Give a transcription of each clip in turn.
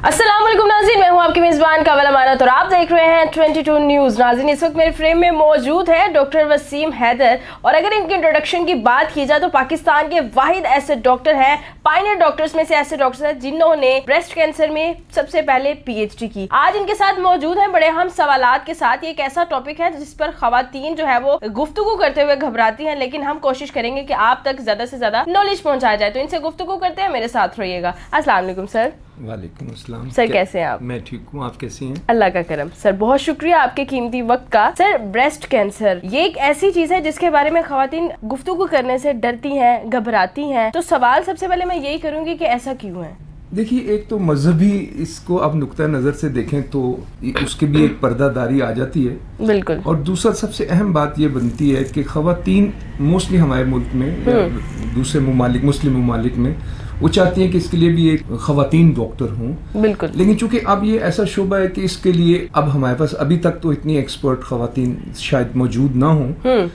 अस्सलाम वालेकुम नाज़रीन, मैं हूं आपकी मेज़बान काबिल अमानत और आप देख रहे हैं 22 न्यूज़। नाज़रीन, इस वक्त मेरे फ्रेम में मौजूद है डॉक्टर वसीम हैदर, और अगर इनके इंट्रोडक्शन की बात की जाए तो पाकिस्तान के वाहिद ऐसे डॉक्टर हैं, पायनियर डॉक्टर्स में से ऐसे डॉक्टर हैं जिन्होंने ब्रेस्ट कैंसर में सबसे पहले PhD की। आज इनके साथ मौजूद हैं बड़े अहम सवालात के साथ। ये एक ऐसा टॉपिक है जिस पर खवातीन जो है वो गुफ्तगू करते हुए घबराती हैं, लेकिन हम कोशिश करेंगे कि आप तक ज्यादा से ज्यादा नॉलेज पहुंचाया जाए। तो इनसे गुफ्तगू करते हैं, मेरे साथ रहिएगा। अस्सलाम वालेकुम सर। वालेकुम अस्सलाम सर, कैसे हैं आप? मैं ठीक हूँ, आप कैसी हैं? अल्लाह का करम। सर, बहुत शुक्रिया आपके कीमती वक्त का। सर, ब्रेस्ट कैंसर ये एक ऐसी चीज है जिसके बारे में खवातीन गुफ्तगू करने से डरती हैं, घबराती हैं। तो सवाल सबसे पहले मैं यही करूंगी कि ऐसा क्यों है? देखिए, एक तो मजहबी इसको आप नुक्ता नज़र से देखें तो उसके भी एक पर्दादारी आ जाती है, बिल्कुल। और दूसरा सबसे अहम बात ये बनती है कि खवातीन मोस्टली हमारे मुल्क में या दूसरे ममालिक मुस्लिम ममालिक में वो चाहती हैं कि इसके लिए भी एक खवातीन डॉक्टर हों, बिल्कुल। लेकिन चूंकि अब ये ऐसा शोबा है कि इसके लिए अब हमारे पास अभी तक तो इतनी एक्सपर्ट खवातीन शायद मौजूद ना हो,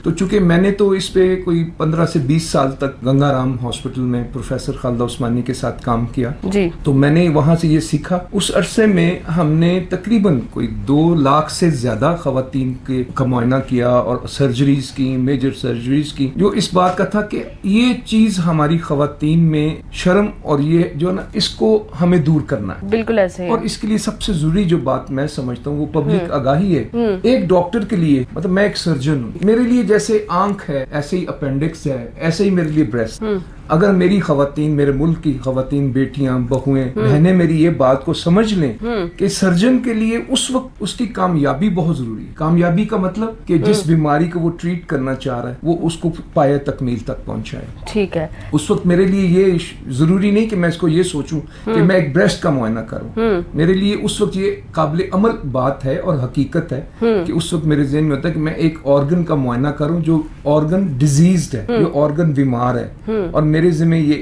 तो चूंकि मैंने तो इस पे कोई 15 से 20 साल तक गंगाराम हॉस्पिटल में प्रोफेसर खालिदा उस्मानी के साथ काम किया जी। तो मैंने वहां से ये सीखा। उस अरसे में हमने तकरीबन कोई 2 लाख से ज्यादा खवातीन का मुआयना किया और सर्जरीज की, मेजर सर्जरीज की, जो इस बात का था कि ये चीज हमारी खवातीन में और ये जो ना इसको हमें दूर करना है, बिल्कुल ऐसे है। और इसके लिए सबसे जरूरी जो बात मैं समझता हूँ वो पब्लिक आगाही है। एक डॉक्टर के लिए, मतलब मैं एक सर्जन हूँ, मेरे लिए जैसे आंख है ऐसे ही अपेंडिक्स है, ऐसे ही मेरे लिए ब्रेस्ट। अगर मेरी खवातीन, मेरे मुल्क की खवातीन, बेटियां, बहुएं, बहनें मेरी ये बात को समझ लें कि सर्जन के लिए उस वक्त उसकी कामयाबी बहुत जरूरी है। कामयाबी का मतलब कि जिस बीमारी को वो ट्रीट करना चाह रहा है वो उसको पाया तकमील तक पहुंचाए। ठीक है। उस वक्त मेरे लिए ये जरूरी नहीं कि मैं इसको ये सोचूं कि मैं एक ब्रेस्ट का मुआयना करूं। मेरे लिए उस वक्त ये काबिल अमल बात है और हकीकत है कि उस वक्त मेरे ज़हन में होता है कि मैं एक ऑर्गन का मुआयना करूं जो ऑर्गन डिजीज्ड है, जो ऑर्गन बीमार है, और मेरे ज़िम्मे ये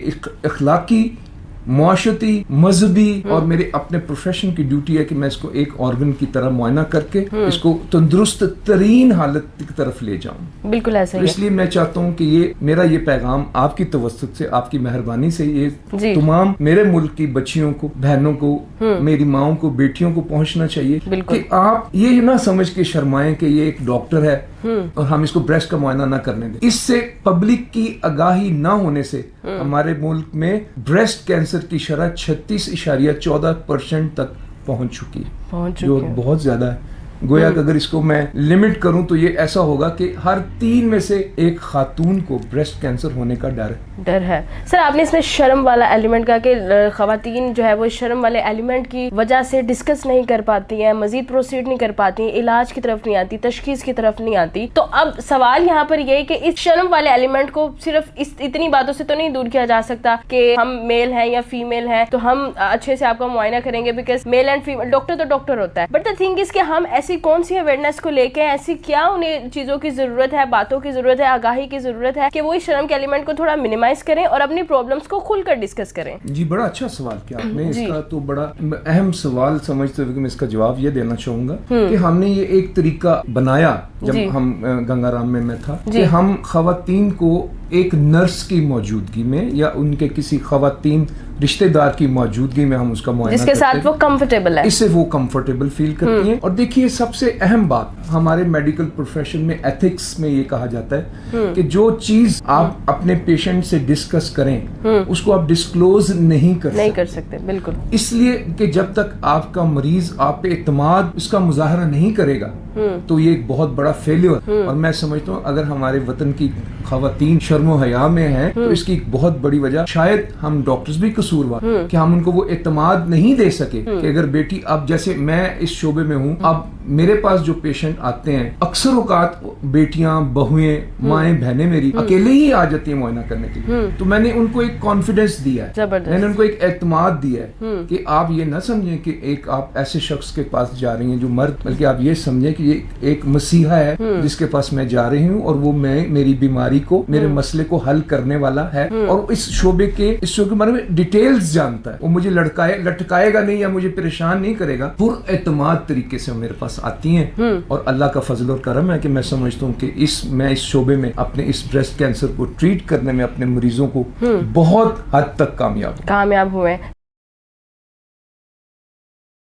इखलाकी, मुआशरती, मजहबी और मेरे अपने प्रोफेशन की ड्यूटी है कि मैं इसको एक ऑर्गन की तरह मुआयना करके इसको तंदुरुस्त तरीन हालत की तरफ ले जाऊं। बिल्कुल ऐसा ही। इसलिए मैं चाहता हूं कि ये मेरा ये पैगाम आपकी तवस्सुत से, आपकी मेहरबानी से ये तमाम मेरे मुल्क की बच्चियों को, बहनों को, मेरी माओं को, बेटियों को पहुंचना चाहिए कि आप ये ना समझ के शर्माएं कि ये एक डॉक्टर है और हम इसको ब्रेस्ट का मुआयना ना करने दें। इससे पब्लिक की आगाही ना होने से हमारे मुल्क में ब्रेस्ट कैंसर की शरह 36.14% तक पहुंच चुकी है, जो बहुत ज्यादा है। गोया कि अगर इसको मैं लिमिट करूं तो ये ऐसा होगा कि हर 3 में से 1 खातून को ब्रेस्ट कैंसर होने का डर है। सर, आपने इसमें शर्म वाला एलिमेंट कहा कि खवातीन जो है वो शर्म वाले एलिमेंट की वजह से डिस्कस नहीं कर पाती हैं, मजीद प्रोसीड नहीं कर पाती हैं, इलाज की तरफ नहीं आती, तशखीस की तरफ नहीं आती। तो अब सवाल यहाँ पर ये है कि इस शर्म वाले एलिमेंट को सिर्फ इतनी बातों से तो नहीं दूर किया जा सकता कि हम मेल हैं या फीमेल हैं तो हम अच्छे से आपका मुआयना करेंगे, because male and female doctor तो डॉक्टर होता है। बट द थिंग इज कि हम ऐसी कौन सी अवेयरनेस को लेके, ऐसी क्या उन्हें चीजों की जरूरत है, बातों की जरूरत है, आगाही की जरूरत है कि वो इस शर्म के एलिमेंट को थोड़ा मिनिमाइज करें और अपनी प्रॉब्लम्स को खुलकर डिस्कस करें? जी, बड़ा अच्छा सवाल किया आपने। इसका तो बड़ा अहम सवाल समझते हुए मैं इसका जवाब ये देना चाहूंगा कि हमने ये एक तरीका बनाया जब हम गंगाराम में मैं था कि हम खवातीन को एक नर्स की मौजूदगी में या उनके किसी खवातीन रिश्तेदार की मौजूदगी में हम उसका मुआयना जिसके साथ वो कंफर्टेबल है, इससे वो कंफर्टेबल फील करती हैं। और देखिए, सबसे अहम बात हमारे मेडिकल प्रोफेशन में, एथिक्स में ये कहा जाता है कि जो चीज आप अपने पेशेंट से डिस्कस करें उसको आप डिस्क्लोज नहीं कर सकते। बिल्कुल। इसलिए कि जब तक आपका मरीज आप पे इत्मीनान उसका मुजाहरा नहीं करेगा तो ये एक बहुत बड़ा फेलियर। और मैं समझता हूँ अगर हमारे वतन की खवातीन शर्मो हया में है तो इसकी बहुत बड़ी वजह शायद हम डॉक्टर्स भी कसूरवार कि हम उनको वो इत्मीनान नहीं दे सके कि अगर बेटी, अब जैसे मैं इस शोबे में हूँ, अब मेरे पास जो पेशेंट आते हैं अक्सर औकात बेटियां, बहुएं, माएं, बहनें मेरी अकेले ही आ जाती हैं मुआयना करने के लिए। तो मैंने उनको एक कॉन्फिडेंस दिया है, मैंने उनको एक एतमाद दिया है कि आप ये ना समझें कि एक आप ऐसे शख्स के पास जा रही हैं जो मर्द, बल्कि आप ये समझें कि ये एक मसीहा है जिसके पास मैं जा रही हूँ और वो मेरी बीमारी को, मेरे मसले को हल करने वाला है और इस शोबे के बारे में डिटेल्स जानता है। वो मुझे लटकाएगा नहीं या मुझे परेशान नहीं करेगा। पुरएतमाद तरीके से मेरे पास आती हैं और अल्लाह का फजल और करम है कि मैं समझता हूँ कि मैं इस शोबे में अपने इस ब्रेस्ट कैंसर को ट्रीट करने में अपने मरीजों को बहुत हद तक कामयाब हुए।